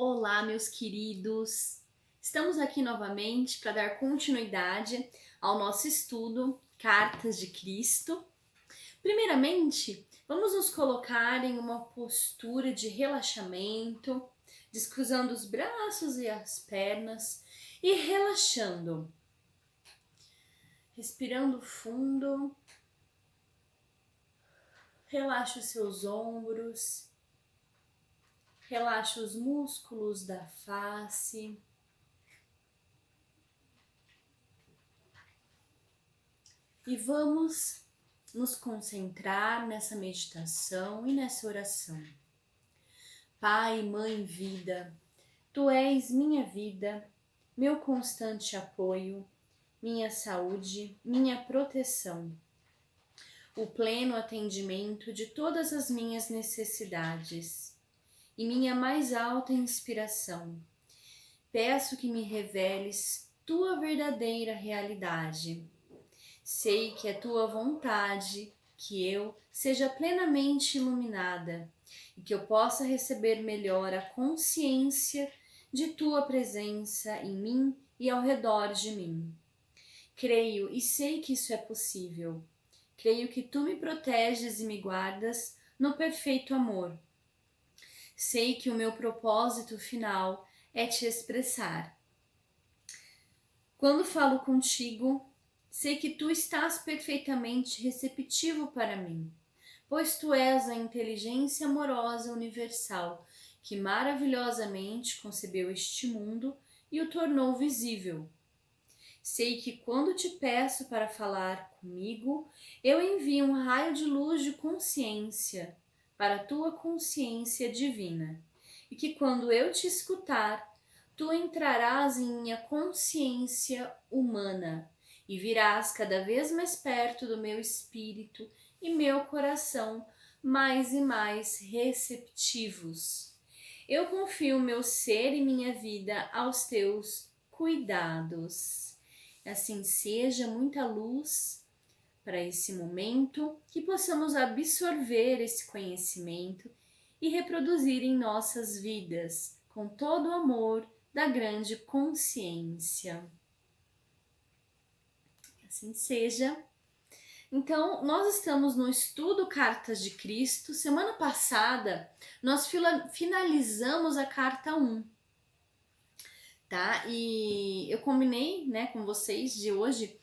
Olá, meus queridos! Estamos aqui novamente para dar continuidade ao nosso estudo Cartas de Cristo. Primeiramente, vamos nos colocar em uma postura de relaxamento, descruzando os braços e as pernas e relaxando. Respirando fundo, relaxa os seus ombros, relaxa os músculos da face. E vamos nos concentrar nessa meditação e nessa oração. Pai, Mãe, Vida, Tu és minha vida, meu constante apoio, minha saúde, minha proteção, o pleno atendimento de todas as minhas necessidades e minha mais alta inspiração. Peço que me reveles Tua verdadeira realidade. Sei que é Tua vontade que eu seja plenamente iluminada e que eu possa receber melhor a consciência de Tua presença em mim e ao redor de mim. Creio e sei que isso é possível. Creio que Tu me proteges e me guardas no perfeito amor. Sei que o meu propósito final é Te expressar. Quando falo contigo, sei que Tu estás perfeitamente receptivo para mim, pois Tu és a inteligência amorosa universal que maravilhosamente concebeu este mundo e o tornou visível. Sei que quando Te peço para falar comigo, eu envio um raio de luz de consciência para a Tua consciência divina, e que quando eu Te escutar, Tu entrarás em minha consciência humana e virás cada vez mais perto do meu espírito e meu coração mais e mais receptivos. Eu confio meu ser e minha vida aos Teus cuidados. Assim seja, muita luz para esse momento, que possamos absorver esse conhecimento e reproduzir em nossas vidas com todo o amor da grande consciência. Assim seja. Então, nós estamos no estudo Cartas de Cristo. Semana passada, nós finalizamos a carta 1, tá? E eu combinei, né, com vocês de hoje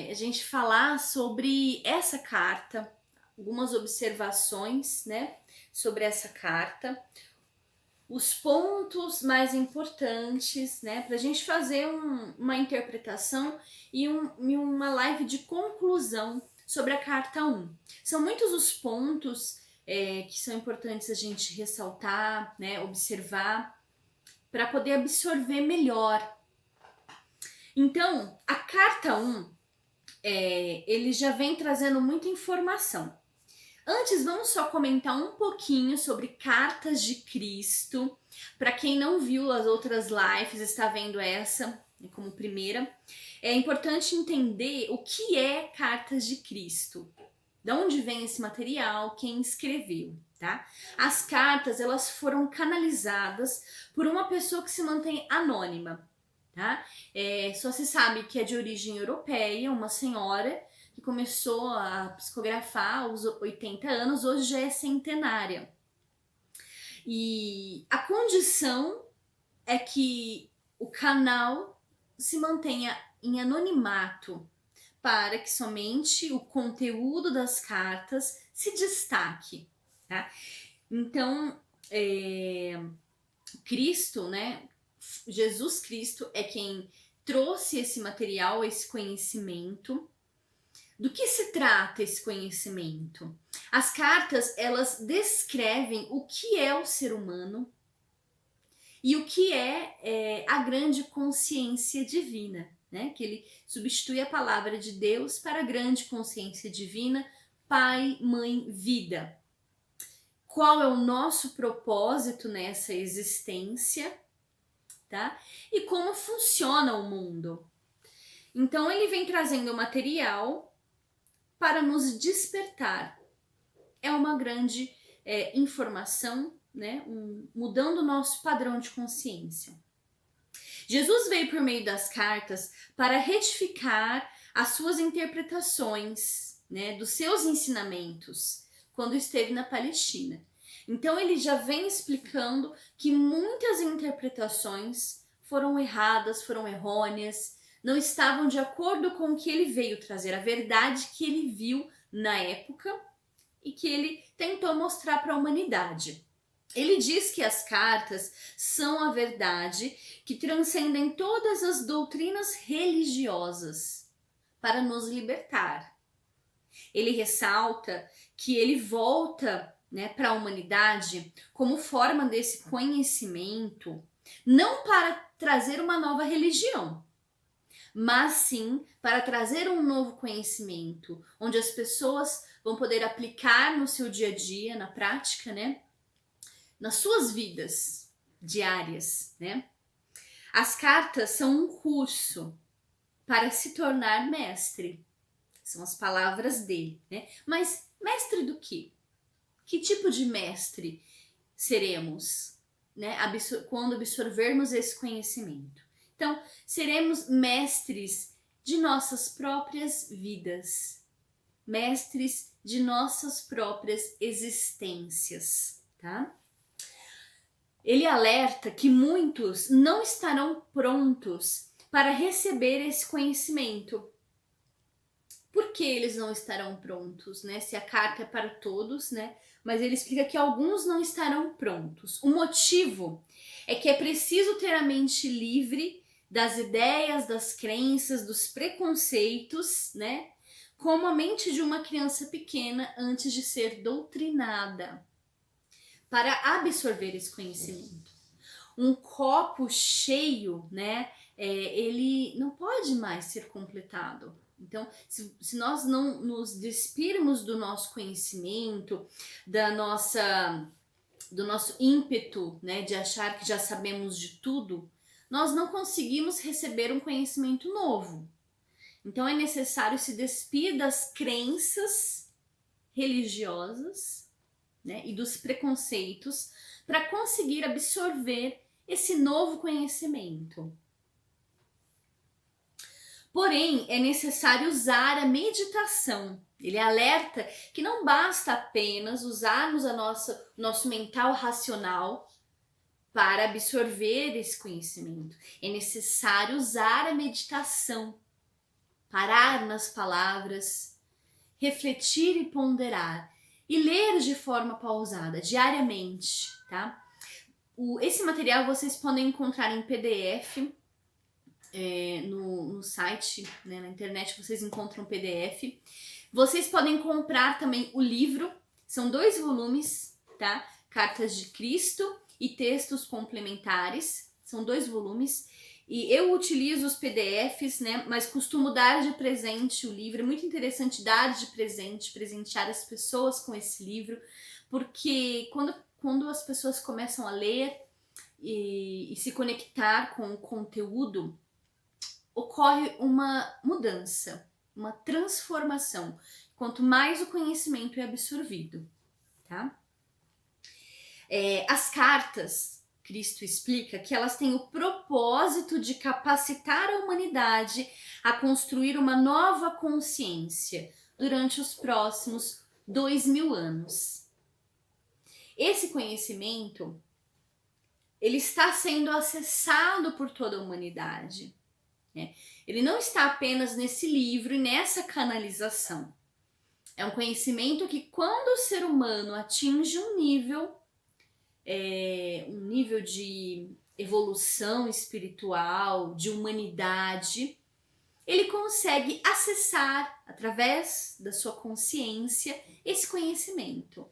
a gente falar sobre essa carta, algumas observações, né, sobre essa carta, os pontos mais importantes, né, para a gente fazer uma interpretação e uma live de conclusão sobre a carta 1. São muitos os pontos que são importantes a gente ressaltar, né, observar, para poder absorver melhor. Então, a carta 1, ele já vem trazendo muita informação. Antes, vamos só comentar um pouquinho sobre Cartas de Cristo. Para quem não viu as outras lives, está vendo essa como primeira. É importante entender o que é Cartas de Cristo. De onde vem esse material, quem escreveu, tá? As cartas, elas foram canalizadas por uma pessoa que se mantém anônima, tá? Só se sabe que é de origem europeia, uma senhora que começou a psicografar aos 80 anos, hoje já é centenária. E a condição é que o canal se mantenha em anonimato, para que somente o conteúdo das cartas se destaque, tá? Então, Cristo, né? Jesus Cristo é quem trouxe esse material, esse conhecimento. Do que se trata esse conhecimento? As cartas, elas descrevem o que é o ser humano e o que é a grande consciência divina, né? Que ele substitui a palavra de Deus para a grande consciência divina, Pai, Mãe, Vida. Qual é o nosso propósito nessa existência, tá? E como funciona o mundo. Então ele vem trazendo material para nos despertar. É uma grande informação né, mudando o nosso padrão de consciência. Jesus veio por meio das cartas para retificar as suas interpretações, né, dos seus ensinamentos quando esteve na Palestina. Então ele já vem explicando que muitas interpretações foram erradas, foram errôneas, não estavam de acordo com o que ele veio trazer, a verdade que ele viu na época e que ele tentou mostrar para a humanidade. Ele diz que as cartas são a verdade que transcendem todas as doutrinas religiosas para nos libertar. Ele ressalta que ele volta, né, para a humanidade como forma desse conhecimento, não para trazer uma nova religião, mas sim para trazer um novo conhecimento, onde as pessoas vão poder aplicar no seu dia a dia, na prática, né, nas suas vidas diárias, né? As cartas são um curso para se tornar mestre. São as palavras dele, né? Mas mestre do quê? Que tipo de mestre seremos, né? Quando absorvermos esse conhecimento. Então, seremos mestres de nossas próprias vidas, mestres de nossas próprias existências, tá? Ele alerta que muitos não estarão prontos para receber esse conhecimento. Por que eles não estarão prontos, né? Se a carta é para todos, né? Mas ele explica que alguns não estarão prontos. O motivo é que é preciso ter a mente livre das ideias, das crenças, dos preconceitos, né? Como a mente de uma criança pequena antes de ser doutrinada, para absorver esse conhecimento. Um copo cheio, né, ele não pode mais ser completado. Então, se nós não nos despirmos do nosso conhecimento, do nosso ímpeto, né, de achar que já sabemos de tudo, nós não conseguimos receber um conhecimento novo. Então, é necessário se despir das crenças religiosas, né, e dos preconceitos para conseguir absorver esse novo conhecimento. Porém, é necessário usar a meditação. Ele alerta que não basta apenas usarmos nosso mental racional para absorver esse conhecimento. É necessário usar a meditação, parar nas palavras, refletir e ponderar. E ler de forma pausada, diariamente, tá? Esse material vocês podem encontrar em PDF, no site, né, na internet vocês encontram PDF. Vocês podem comprar também o livro, são 2 volumes, tá? Cartas de Cristo e Textos Complementares, são 2 volumes. E eu utilizo os PDFs, né, mas costumo dar de presente o livro. É muito interessante dar de presente, presentear as pessoas com esse livro, porque quando as pessoas começam a ler e se conectar com o conteúdo, ocorre uma mudança, uma transformação, quanto mais o conhecimento é absorvido, tá? As cartas, Cristo explica que elas têm o propósito de capacitar a humanidade a construir uma nova consciência durante os próximos 2000 anos. Esse conhecimento, ele está sendo acessado por toda a humanidade, né? Ele não está apenas nesse livro e nessa canalização. É um conhecimento que, quando o ser humano atinge um nível de evolução espiritual, de humanidade, ele consegue acessar, através da sua consciência, esse conhecimento.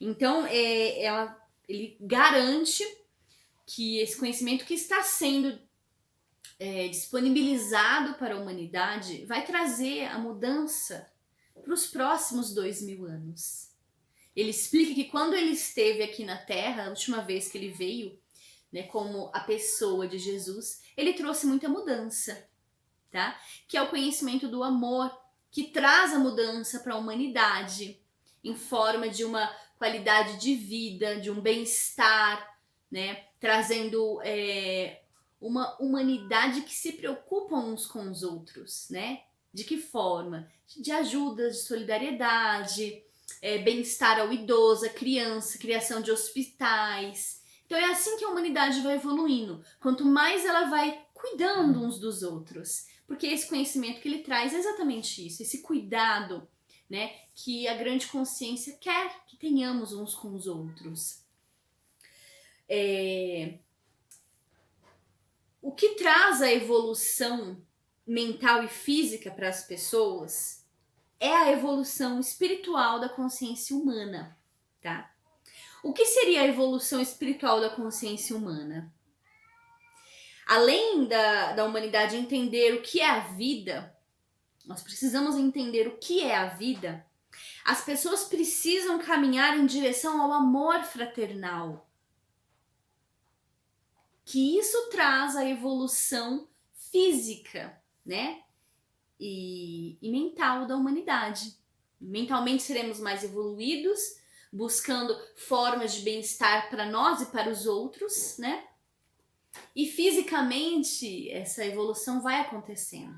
Então, ele garante que esse conhecimento que está sendo disponibilizado para a humanidade vai trazer a mudança para os próximos 2000 anos. Ele explica que quando ele esteve aqui na Terra, a última vez que ele veio, né, como a pessoa de Jesus, ele trouxe muita mudança, tá? Que é o conhecimento do amor, que traz a mudança para a humanidade, em forma de uma qualidade de vida, de um bem-estar, né? Trazendo uma humanidade que se preocupa uns com os outros, né? De que forma? De ajuda, de solidariedade, bem-estar ao idoso, à criança, criação de hospitais. Então é assim que a humanidade vai evoluindo. Quanto mais ela vai cuidando uns dos outros. Porque esse conhecimento que ele traz é exatamente isso, esse cuidado, né, que a grande consciência quer que tenhamos uns com os outros. O que traz a evolução mental e física para as pessoas é a evolução espiritual da consciência humana, tá? O que seria a evolução espiritual da consciência humana? Além da humanidade entender o que é a vida, nós precisamos entender o que é a vida. As pessoas precisam caminhar em direção ao amor fraternal. Que isso traz a evolução física, né? E mental da humanidade. Mentalmente seremos mais evoluídos, buscando formas de bem-estar para nós e para os outros, né? E fisicamente essa evolução vai acontecendo.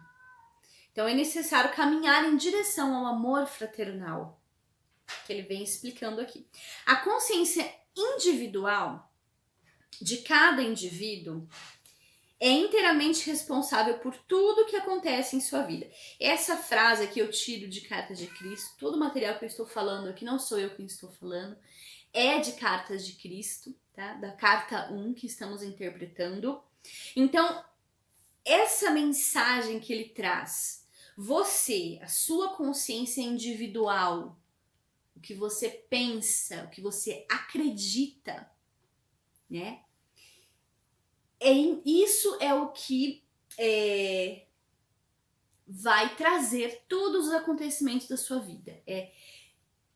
Então é necessário caminhar em direção ao amor fraternal, que ele vem explicando aqui. A consciência individual de cada indivíduo é inteiramente responsável por tudo que acontece em sua vida. Essa frase que eu tiro de Cartas de Cristo, todo o material que eu estou falando aqui, não sou eu quem estou falando, é de Cartas de Cristo, tá? Da carta 1 que estamos interpretando. Então, essa mensagem que ele traz, você, a sua consciência individual, o que você pensa, o que você acredita, né? Isso é o que vai trazer todos os acontecimentos da sua vida. É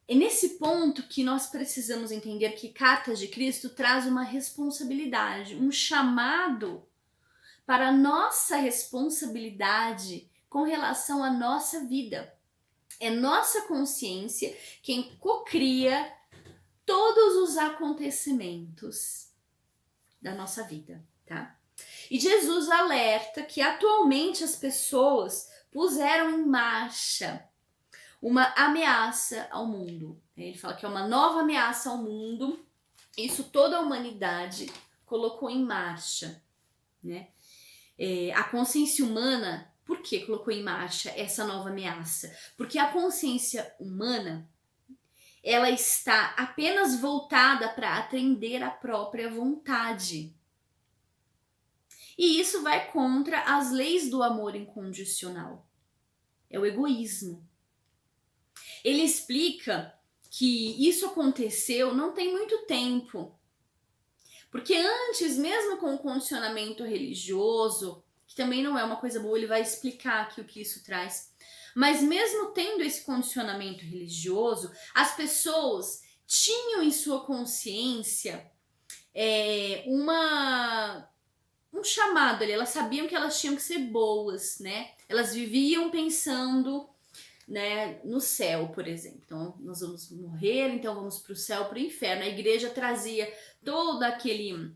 nesse ponto que nós precisamos entender que Cartas de Cristo traz uma responsabilidade, um chamado para a nossa responsabilidade com relação à nossa vida. É nossa consciência quem cocria todos os acontecimentos da nossa vida, tá? E Jesus alerta que atualmente as pessoas puseram em marcha uma ameaça ao mundo. Ele fala que é uma nova ameaça ao mundo. Isso toda a humanidade colocou em marcha, né? A consciência humana, por que colocou em marcha essa nova ameaça? Porque a consciência humana, ela está apenas voltada para atender a própria vontade. E isso vai contra as leis do amor incondicional. É o egoísmo. Ele explica que isso aconteceu não tem muito tempo. Porque antes, mesmo com o condicionamento religioso, que também não é uma coisa boa, ele vai explicar aqui o que isso traz. Mas mesmo tendo esse condicionamento religioso, as pessoas tinham em sua consciência um chamado ali. Elas sabiam que elas tinham que ser boas, né? Elas viviam pensando, né, no céu, por exemplo. Então, nós vamos morrer, então vamos para o céu, para o inferno. A igreja trazia todo aquele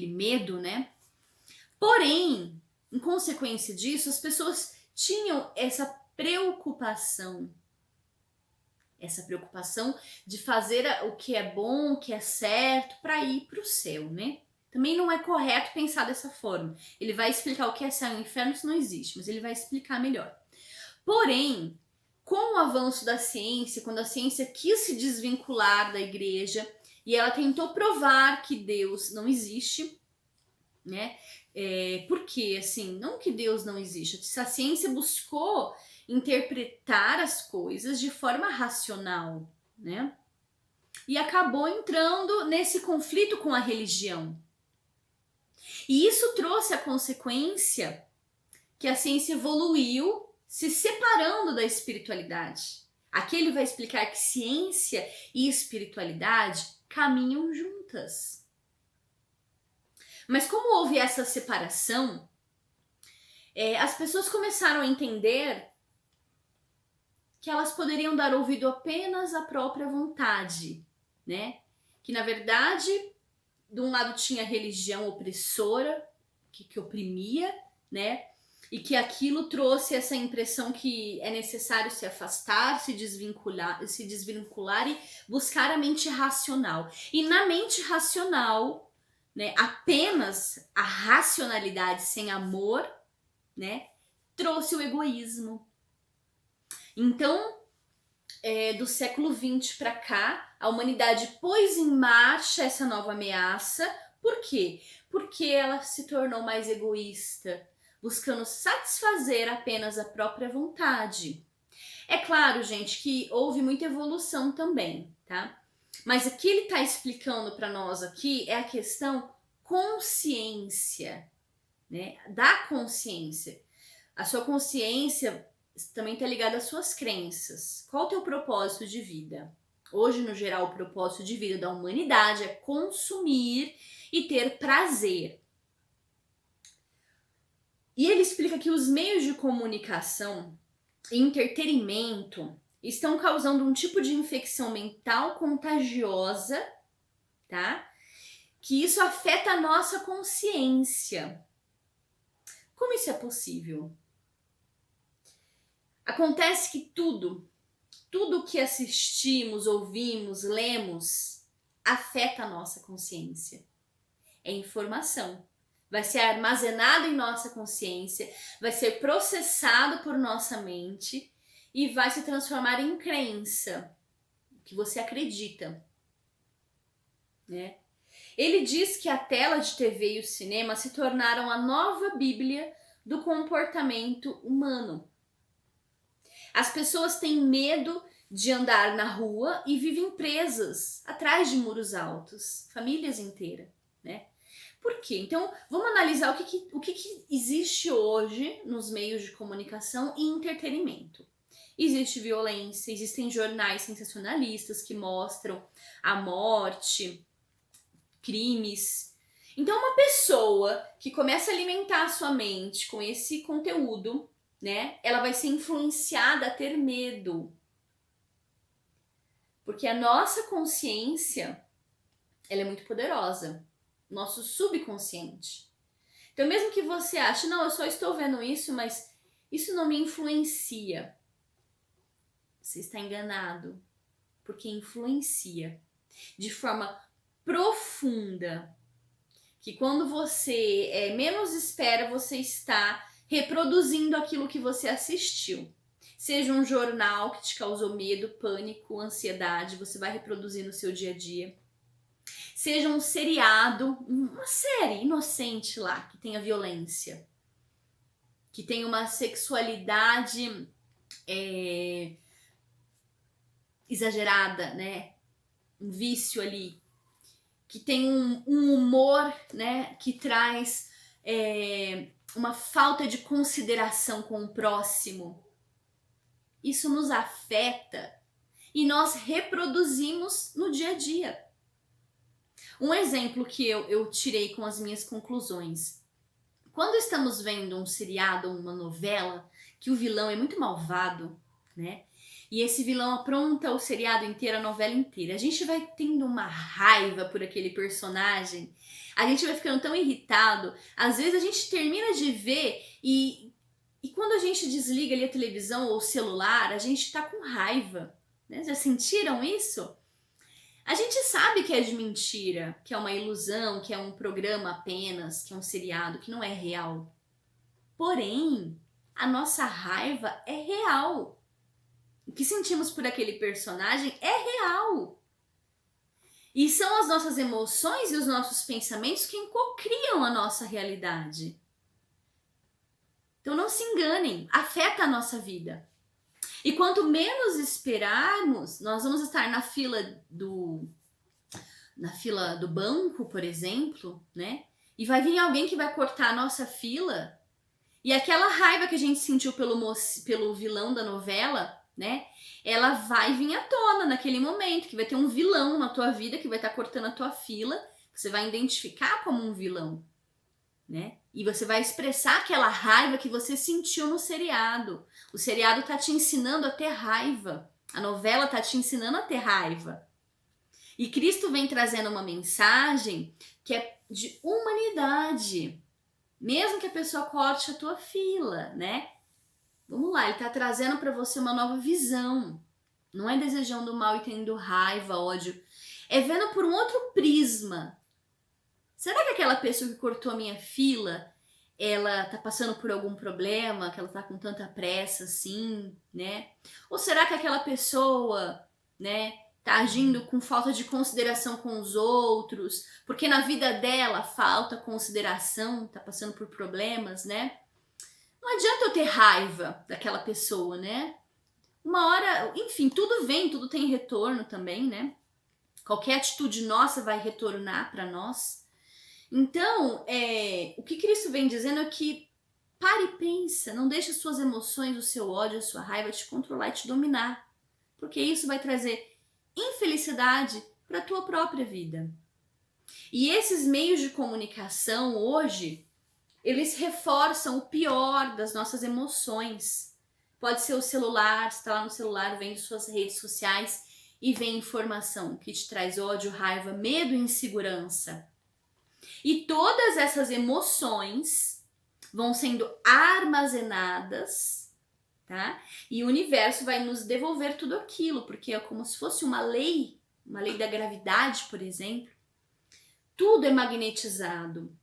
medo, né? Porém, em consequência disso, as pessoas tinham essa preocupação de fazer o que é bom, o que é certo, para ir para o céu, né? Também não é correto pensar dessa forma. Ele vai explicar o que é céu e inferno, isso não existe, mas ele vai explicar melhor. Porém, com o avanço da ciência, quando a ciência quis se desvincular da igreja e ela tentou provar que Deus não existe, né? Porque, assim, não que Deus não existe, a ciência buscou interpretar as coisas de forma racional, né? E acabou entrando nesse conflito com a religião. E isso trouxe a consequência que a ciência evoluiu se separando da espiritualidade. Aqui ele vai explicar que ciência e espiritualidade caminham juntas. Mas como houve essa separação, as pessoas começaram a entender que elas poderiam dar ouvido apenas à própria vontade, né? Que na verdade, de um lado tinha a religião opressora, que oprimia, né? E que aquilo trouxe essa impressão que é necessário se afastar, se desvincular e buscar a mente racional. E na mente racional, né, apenas a racionalidade sem amor, né, trouxe o egoísmo. Então, do século XX para cá, a humanidade pôs em marcha essa nova ameaça. Por quê? Porque ela se tornou mais egoísta, buscando satisfazer apenas a própria vontade. É claro, gente, que houve muita evolução também, tá? Mas o que ele está explicando para nós aqui é a questão consciência, né? Da consciência. A sua consciência também está ligada às suas crenças. Qual o teu propósito de vida? Hoje, no geral, o propósito de vida da humanidade é consumir e ter prazer. E ele explica que os meios de comunicação e entretenimento estão causando um tipo de infecção mental contagiosa, tá? Que isso afeta a nossa consciência. Como isso é possível? Acontece que tudo que assistimos, ouvimos, lemos, afeta a nossa consciência. É informação. Vai ser armazenado em nossa consciência, vai ser processado por nossa mente e vai se transformar em crença, que você acredita, né? Ele diz que a tela de TV e o cinema se tornaram a nova Bíblia do comportamento humano. As pessoas têm medo de andar na rua e vivem presas atrás de muros altos, famílias inteiras, né? Por quê? Então, vamos analisar o que existe hoje nos meios de comunicação e entretenimento. Existe violência, existem jornais sensacionalistas que mostram a morte, crimes. Então, uma pessoa que começa a alimentar a sua mente com esse conteúdo, né, ela vai ser influenciada a ter medo. Porque a nossa consciência, ela é muito poderosa. Nosso subconsciente. Então, mesmo que você ache, não, eu só estou vendo isso, mas isso não me influencia. Você está enganado. Porque influencia de forma profunda. Que quando você menos espera, você está reproduzindo aquilo que você assistiu. Seja um jornal que te causou medo, pânico, ansiedade, você vai reproduzir no seu dia a dia. Seja um seriado, uma série inocente lá, que tenha violência, que tenha uma sexualidade exagerada, né? Um vício ali, que tem um humor, né? Que traz uma falta de consideração com o próximo. Isso nos afeta e nós reproduzimos no dia a dia. Um exemplo que eu tirei com as minhas conclusões. Quando estamos vendo um seriado ou uma novela, que o vilão é muito malvado, né? E esse vilão apronta o seriado inteiro, a novela inteira. A gente vai tendo uma raiva por aquele personagem. A gente vai ficando tão irritado. Às vezes a gente termina de ver e quando a gente desliga ali a televisão ou o celular, a gente tá com raiva, né? Já sentiram isso? A gente sabe que é de mentira, que é uma ilusão, que é um programa apenas, que é um seriado, que não é real. Porém, a nossa raiva é real. O que sentimos por aquele personagem é real. E são as nossas emoções e os nossos pensamentos que cocriam a nossa realidade. Então não se enganem, afeta a nossa vida. E quanto menos esperarmos, nós vamos estar na fila do banco, por exemplo, né? E vai vir alguém que vai cortar a nossa fila. E aquela raiva que a gente sentiu pelo vilão da novela, né? Ela vai vir à tona naquele momento, que vai ter um vilão na tua vida que vai estar cortando a tua fila, que você vai identificar como um vilão, né? E você vai expressar aquela raiva que você sentiu no seriado. O seriado tá te ensinando a ter raiva. A novela tá te ensinando a ter raiva. E Cristo vem trazendo uma mensagem que é de humanidade. Mesmo que a pessoa corte a tua fila, né? Vamos lá, ele está trazendo para você uma nova visão. Não é desejando mal e tendo raiva, ódio. É vendo por um outro prisma. Será que aquela pessoa que cortou a minha fila, ela tá passando por algum problema, que ela tá com tanta pressa assim, né? Ou será que aquela pessoa, né, tá agindo com falta de consideração com os outros, porque na vida dela falta consideração, tá passando por problemas, né? Não adianta eu ter raiva daquela pessoa, né? Uma hora, enfim, tudo vem, tudo tem retorno também, né? Qualquer atitude nossa vai retornar para nós. Então, o que Cristo vem dizendo é que pare e pensa, não deixe as suas emoções, o seu ódio, a sua raiva te controlar e te dominar, porque isso vai trazer infelicidade para a tua própria vida. E esses meios de comunicação hoje, eles reforçam o pior das nossas emoções. Pode ser o celular, você está lá no celular, vendo suas redes sociais e vem informação que te traz ódio, raiva, medo e insegurança. E todas essas emoções vão sendo armazenadas, tá? E o universo vai nos devolver tudo aquilo, porque é como se fosse uma lei da gravidade, por exemplo. Tudo é magnetizado.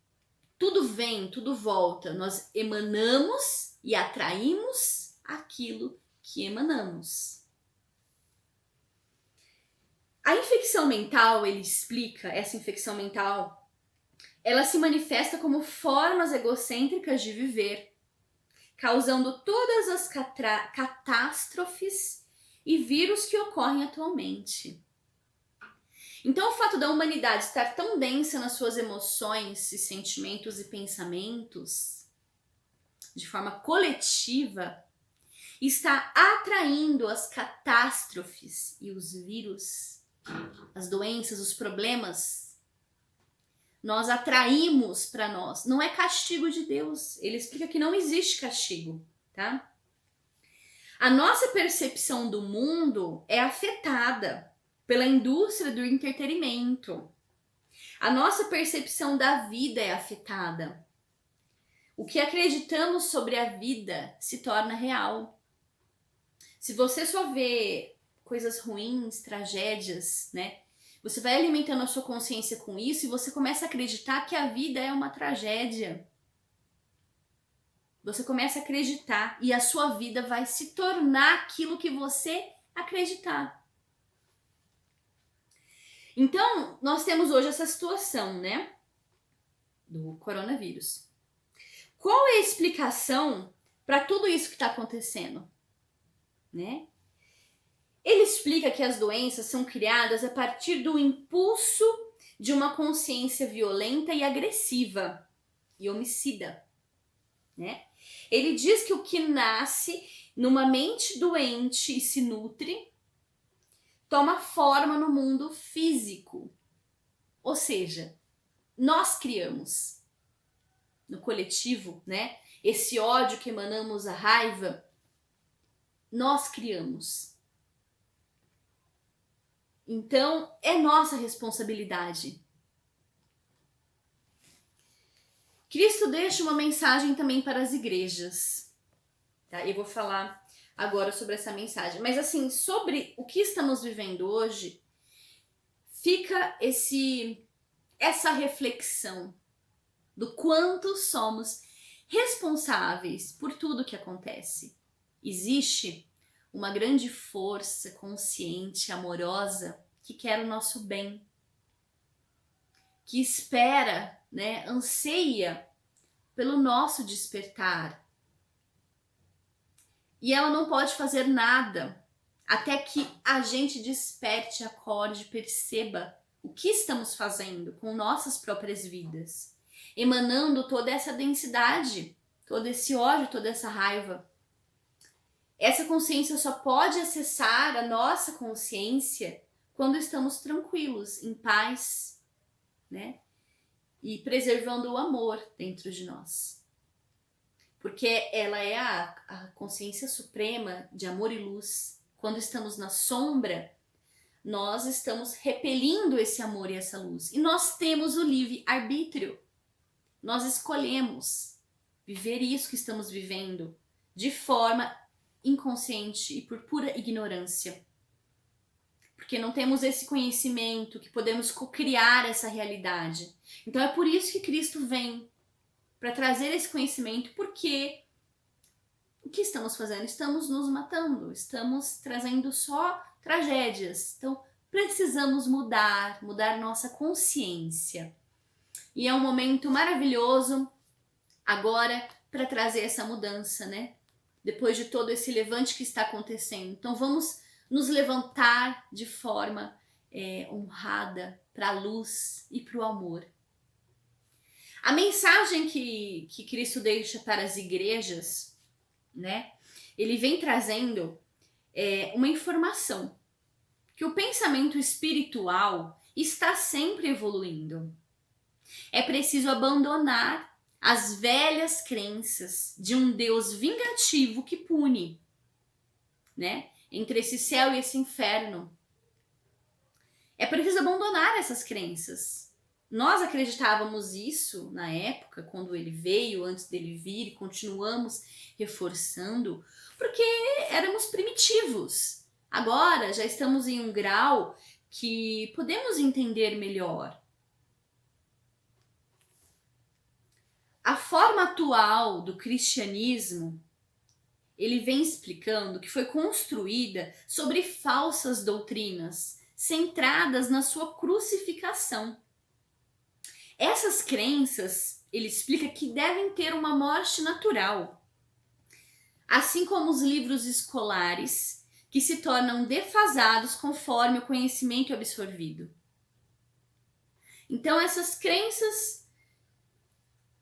Tudo vem, tudo volta. Nós emanamos e atraímos aquilo que emanamos. A infecção mental, ele explica, essa infecção mental, ela se manifesta como formas egocêntricas de viver, causando todas as catástrofes e vírus que ocorrem atualmente. Então, o fato da humanidade estar tão densa nas suas emoções e sentimentos e pensamentos, de forma coletiva, está atraindo as catástrofes e os vírus, as doenças, os problemas. Nós atraímos para nós. Não é castigo de Deus. Ele explica que não existe castigo, tá? A nossa percepção do mundo é afetada pela indústria do entretenimento. A nossa percepção da vida é afetada. O que acreditamos sobre a vida se torna real. Se você só vê coisas ruins, tragédias, né? Você vai alimentando a sua consciência com isso e você começa a acreditar que a vida é uma tragédia. Você começa a acreditar e a sua vida vai se tornar aquilo que você acreditar. Então, nós temos hoje essa situação, né? Do coronavírus. Qual é a explicação para tudo isso que está acontecendo? Né? Ele explica que as doenças são criadas a partir do impulso de uma consciência violenta e agressiva e homicida, né? Ele diz que o que nasce numa mente doente e se nutre toma forma no mundo físico. Ou seja, nós criamos no coletivo, né? Esse ódio que emanamos, a raiva, nós criamos. Então, é nossa responsabilidade. Cristo deixa uma mensagem também para as igrejas. Tá? Eu vou falar agora sobre essa mensagem. Mas assim, sobre o que estamos vivendo hoje, fica essa reflexão do quanto somos responsáveis por tudo que acontece. Existe uma grande força consciente, amorosa, que quer o nosso bem, que espera, né, anseia pelo nosso despertar. E ela não pode fazer nada até que a gente desperte, acorde, perceba o que estamos fazendo com nossas próprias vidas, emanando toda essa densidade, todo esse ódio, toda essa raiva. Essa consciência só pode acessar a nossa consciência quando estamos tranquilos, em paz, né? E preservando o amor dentro de nós. Porque ela é a consciência suprema de amor e luz. Quando estamos na sombra, nós estamos repelindo esse amor e essa luz. E nós temos o livre-arbítrio. Nós escolhemos viver isso que estamos vivendo de forma inconsciente e por pura ignorância. Porque não temos esse conhecimento que podemos co-criar essa realidade. Então é por isso que Cristo vem, para trazer esse conhecimento, porque o que estamos fazendo? Estamos nos matando, estamos trazendo só tragédias. Então precisamos mudar nossa consciência. E é um momento maravilhoso agora para trazer essa mudança, né? Depois de todo esse levante que está acontecendo. Então vamos nos levantar de forma honrada para a luz e para o amor. A mensagem que Cristo deixa para as igrejas, né? Ele vem trazendo uma informação, que o pensamento espiritual está sempre evoluindo. É preciso abandonar as velhas crenças de um Deus vingativo que pune, né? Entre esse céu e esse inferno. É preciso abandonar essas crenças. Nós acreditávamos isso na época, quando ele veio, antes dele vir, e continuamos reforçando, porque éramos primitivos. Agora já estamos em um grau que podemos entender melhor. A forma atual do cristianismo, ele vem explicando que foi construída sobre falsas doutrinas, centradas na sua crucificação. Essas crenças, ele explica que devem ter uma morte natural, assim como os livros escolares, que se tornam defasados conforme o conhecimento absorvido. Então essas crenças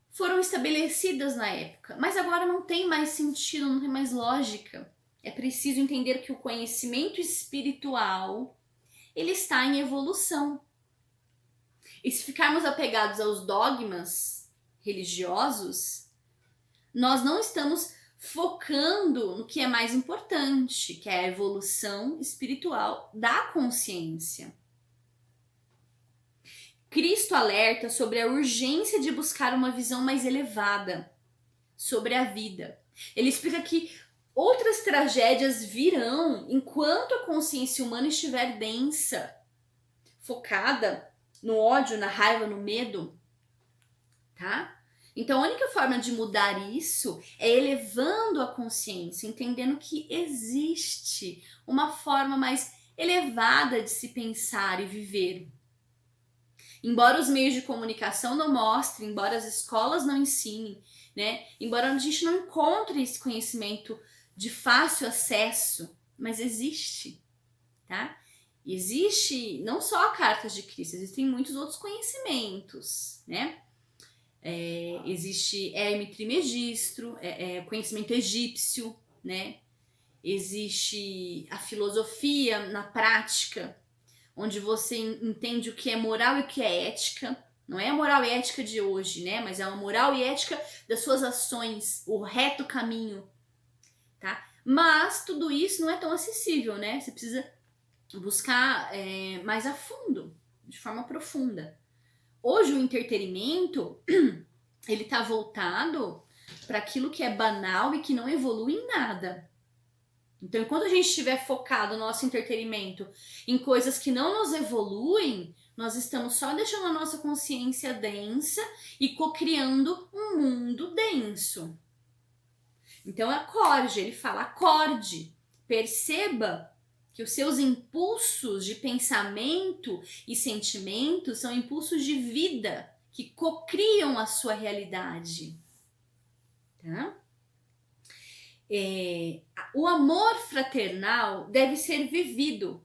foram estabelecidas na época, mas agora não tem mais sentido, não tem mais lógica. É preciso entender que o conhecimento espiritual, ele está em evolução. E se ficarmos apegados aos dogmas religiosos, nós não estamos focando no que é mais importante, que é a evolução espiritual da consciência. Cristo alerta sobre a urgência de buscar uma visão mais elevada sobre a vida. Ele explica que outras tragédias virão enquanto a consciência humana estiver densa, focada no ódio, na raiva, no medo, tá? Então a única forma de mudar isso é elevando a consciência, entendendo que existe uma forma mais elevada de se pensar e viver. Embora os meios de comunicação não mostrem, embora as escolas não ensinem, né? Embora a gente não encontre esse conhecimento de fácil acesso, mas existe, tá? Existe não só cartas de Cristo, existem muitos outros conhecimentos, né? Existe Hermes Trismegisto, conhecimento egípcio, né? Existe a filosofia na prática, onde você entende o que é moral e o que é ética. Não é a moral e ética de hoje, né? Mas é uma moral e ética das suas ações, o reto caminho, tá? Mas tudo isso não é tão acessível, né? Você precisa buscar mais a fundo, de forma profunda. Hoje o entretenimento, ele tá voltado para aquilo que é banal e que não evolui em nada. Então, enquanto a gente estiver focado no nosso entretenimento em coisas que não nos evoluem, nós estamos só deixando a nossa consciência densa e co-criando um mundo denso. Então, acorde, ele fala, acorde, perceba que os seus impulsos de pensamento e sentimento são impulsos de vida que co-criam a sua realidade. Tá? O amor fraternal deve ser vivido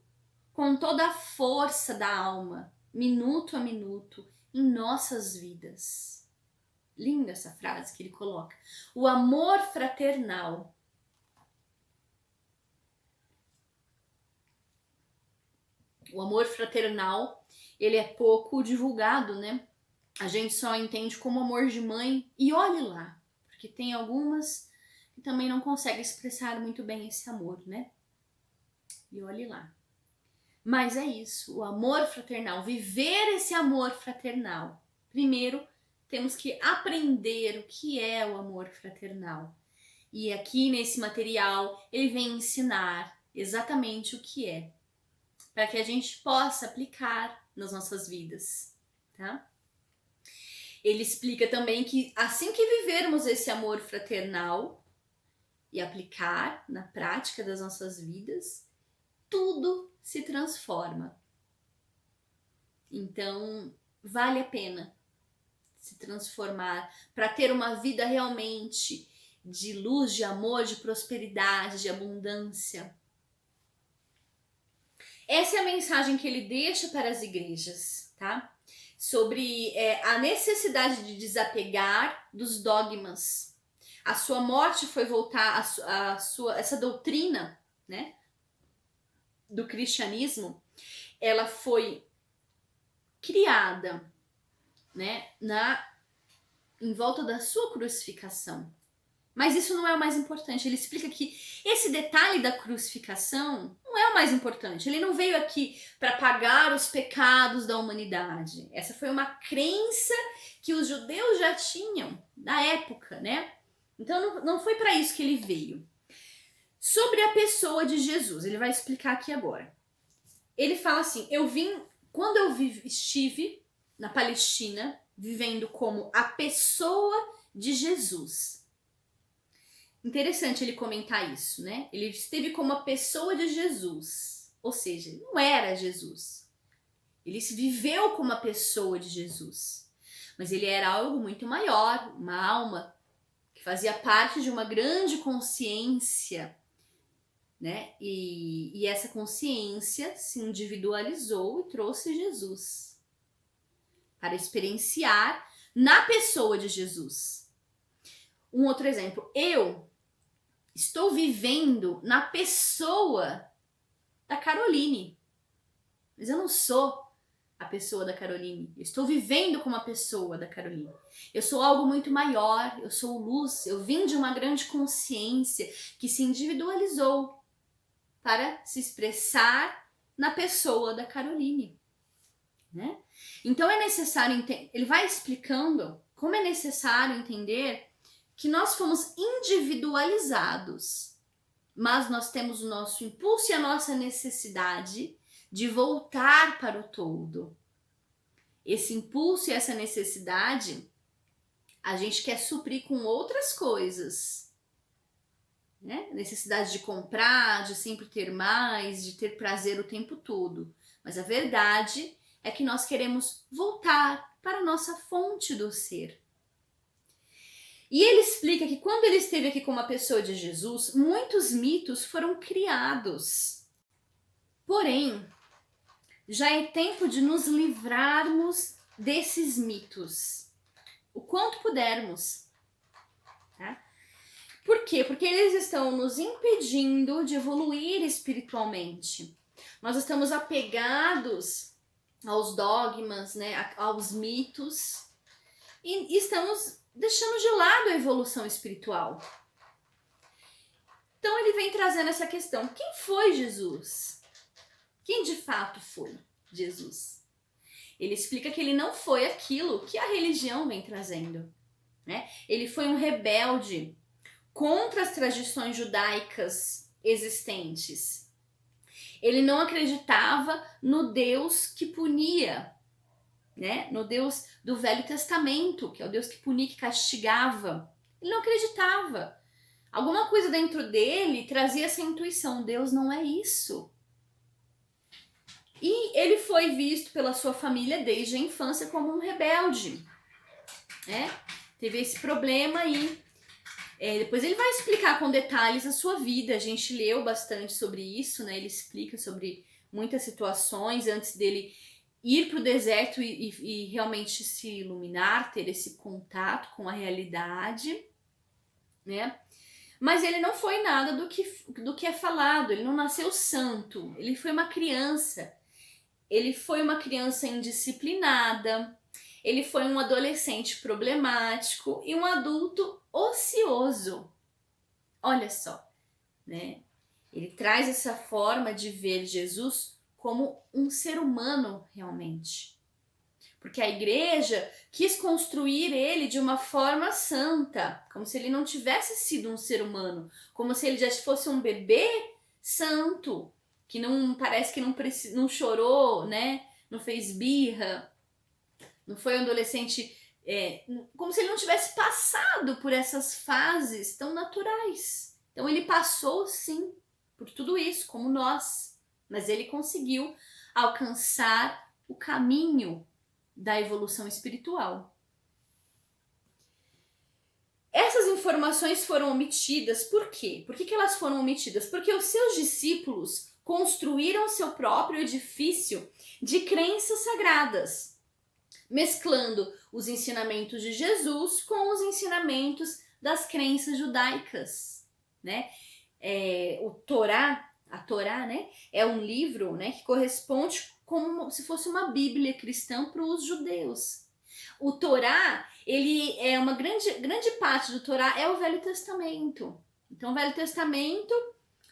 com toda a força da alma, minuto a minuto, em nossas vidas. Linda essa frase que ele coloca. O amor fraternal. O amor fraternal, ele é pouco divulgado, né? A gente só entende como amor de mãe, e olhe lá, porque tem algumas que também não conseguem expressar muito bem esse amor, né? E olhe lá. Mas é isso, o amor fraternal, viver esse amor fraternal. Primeiro, temos que aprender o que é o amor fraternal. E aqui nesse material, ele vem ensinar exatamente o que é, para que a gente possa aplicar nas nossas vidas, tá? Ele explica também que assim que vivermos esse amor fraternal e aplicar na prática das nossas vidas, tudo se transforma. Então, vale a pena se transformar para ter uma vida realmente de luz, de amor, de prosperidade, de abundância. Essa é a mensagem que ele deixa para as igrejas, tá? Sobre a necessidade de desapegar dos dogmas. A sua morte foi voltar essa doutrina, né, do cristianismo, ela foi criada, né, em volta da sua crucificação. Mas isso não é o mais importante. Ele explica que esse detalhe da crucificação não é o mais importante. Ele não veio aqui para pagar os pecados da humanidade. Essa foi uma crença que os judeus já tinham na época, né? Então não foi para isso que ele veio. Sobre a pessoa de Jesus, ele vai explicar aqui agora. Ele fala assim: quando eu estive na Palestina, vivendo como a pessoa de Jesus. Interessante ele comentar isso, né? Ele esteve como a pessoa de Jesus, ou seja, ele não era Jesus. Ele se viveu como a pessoa de Jesus, mas ele era algo muito maior, uma alma que fazia parte de uma grande consciência, né? E essa consciência se individualizou e trouxe Jesus para experienciar na pessoa de Jesus. Um outro exemplo, eu estou vivendo na pessoa da Caroline, mas eu não sou a pessoa da Caroline, eu estou vivendo como a pessoa da Caroline. Eu sou algo muito maior, eu sou luz, eu vim de uma grande consciência que se individualizou para se expressar na pessoa da Caroline, né? Então é necessário ele vai explicando como é necessário entender que nós fomos individualizados, mas nós temos o nosso impulso e a nossa necessidade de voltar para o todo. Esse impulso e essa necessidade a gente quer suprir com outras coisas, né? Necessidade de comprar, de sempre ter mais, de ter prazer o tempo todo. Mas a verdade é que nós queremos voltar para a nossa fonte do ser. E ele explica que quando ele esteve aqui como a pessoa de Jesus, muitos mitos foram criados. Porém, já é tempo de nos livrarmos desses mitos, o quanto pudermos. Tá? Por quê? Porque eles estão nos impedindo de evoluir espiritualmente. Nós estamos apegados aos dogmas, né, aos mitos, e estamos deixando de lado a evolução espiritual. Então ele vem trazendo essa questão: quem foi Jesus? Quem de fato foi Jesus? Ele explica que ele não foi aquilo que a religião vem trazendo, né? Ele foi um rebelde contra as tradições judaicas existentes. Ele não acreditava no Deus que punia, né? No Deus do Velho Testamento, que é o Deus que punia, que castigava. Ele não acreditava. Alguma coisa dentro dele trazia essa intuição: Deus não é isso. E ele foi visto pela sua família desde a infância como um rebelde, né? Teve esse problema aí. Depois ele vai explicar com detalhes a sua vida. A gente leu bastante sobre isso, né? Ele explica sobre muitas situações antes dele ir para o deserto e realmente se iluminar, ter esse contato com a realidade, né? Mas ele não foi nada do que é falado. Ele não nasceu santo. Ele foi uma criança. Ele foi uma criança indisciplinada. Ele foi um adolescente problemático e um adulto ocioso. Olha só, né? Ele traz essa forma de ver Jesus como um ser humano realmente. Porque a igreja quis construir ele de uma forma santa, como se ele não tivesse sido um ser humano, como se ele já fosse um bebê santo, que não parece que não chorou, né? Não fez birra, não foi um adolescente, como se ele não tivesse passado por essas fases tão naturais. Então ele passou sim por tudo isso, como nós, mas ele conseguiu alcançar o caminho da evolução espiritual. Essas informações foram omitidas, por quê? Por que elas foram omitidas? Porque os seus discípulos construíram seu próprio edifício de crenças sagradas, mesclando os ensinamentos de Jesus com os ensinamentos das crenças judaicas, né? A Torá, né, é um livro, né, que corresponde como se fosse uma Bíblia cristã para os judeus. O Torá, ele é uma grande parte do Torá é o Velho Testamento. Então, o Velho Testamento,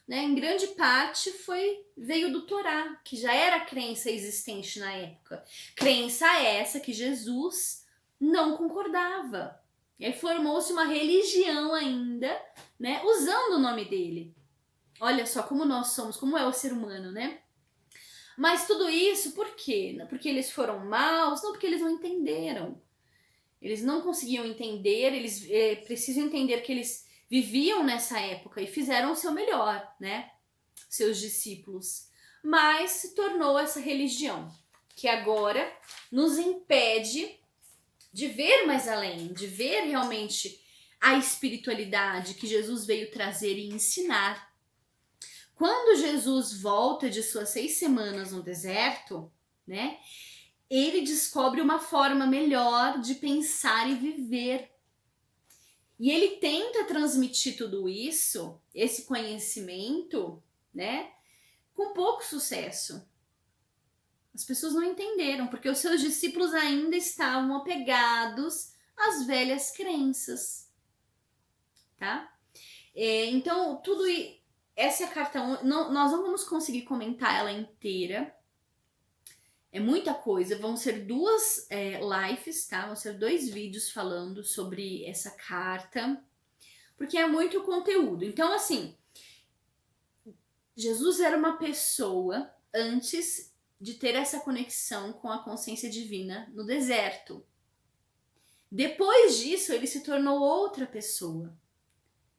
né, em grande parte veio do Torá, que já era crença existente na época. Crença essa que Jesus não concordava. E aí formou-se uma religião ainda, né, usando o nome dele. Olha só como nós somos, como é o ser humano, né? Mas tudo isso por quê? Porque eles foram maus? Não, porque eles não entenderam. Eles não conseguiam entender, eles precisam entender que eles viviam nessa época e fizeram o seu melhor, né? Seus discípulos. Mas se tornou essa religião, que agora nos impede de ver mais além, de ver realmente a espiritualidade que Jesus veio trazer e ensinar. Quando Jesus volta de suas 6 semanas no deserto, né, ele descobre uma forma melhor de pensar e viver. E ele tenta transmitir tudo isso, esse conhecimento, né, com pouco sucesso. As pessoas não entenderam, porque os seus discípulos ainda estavam apegados às velhas crenças, tá? Então, essa é a carta 1, nós não vamos conseguir comentar ela inteira. É muita coisa, vão ser 2 lives, tá? Vão ser 2 vídeos falando sobre essa carta, porque é muito conteúdo. Então, assim, Jesus era uma pessoa antes de ter essa conexão com a consciência divina no deserto. Depois disso, ele se tornou outra pessoa,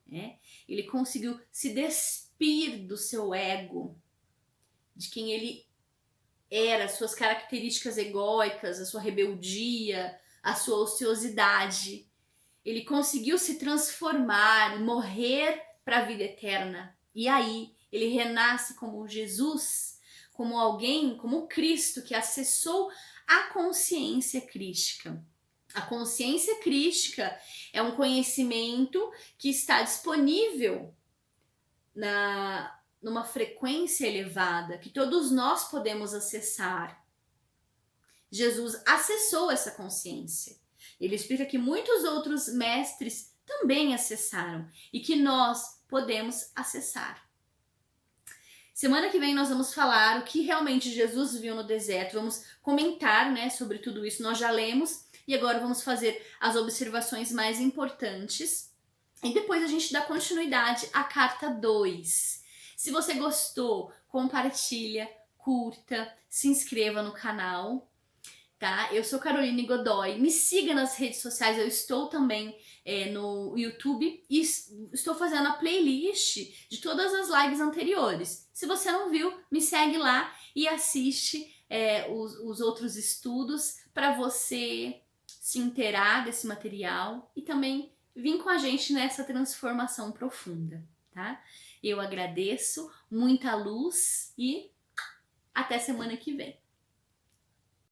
né? Ele conseguiu se despir do seu ego, de quem ele era, suas características egóicas, a sua rebeldia, a sua ociosidade. Ele conseguiu se transformar, morrer para a vida eterna. E aí, ele renasce como Jesus, como alguém, como Cristo, que acessou a consciência crística. A consciência crística é um conhecimento que está disponível numa frequência elevada, que todos nós podemos acessar. Jesus acessou essa consciência. Ele explica que muitos outros mestres também acessaram e que nós podemos acessar. Semana que vem nós vamos falar o que realmente Jesus viu no deserto, vamos comentar, né, sobre tudo isso. Nós já lemos e agora vamos fazer as observações mais importantes. E depois a gente dá continuidade à carta 2. Se você gostou, compartilha, curta, se inscreva no canal, tá? Eu sou Caroline Godoy, me siga nas redes sociais, eu estou também no YouTube e estou fazendo a playlist de todas as lives anteriores. Se você não viu, me segue lá e assiste os outros estudos para você se inteirar desse material e também vir com a gente nessa transformação profunda, tá? Eu agradeço, muita luz e até semana que vem.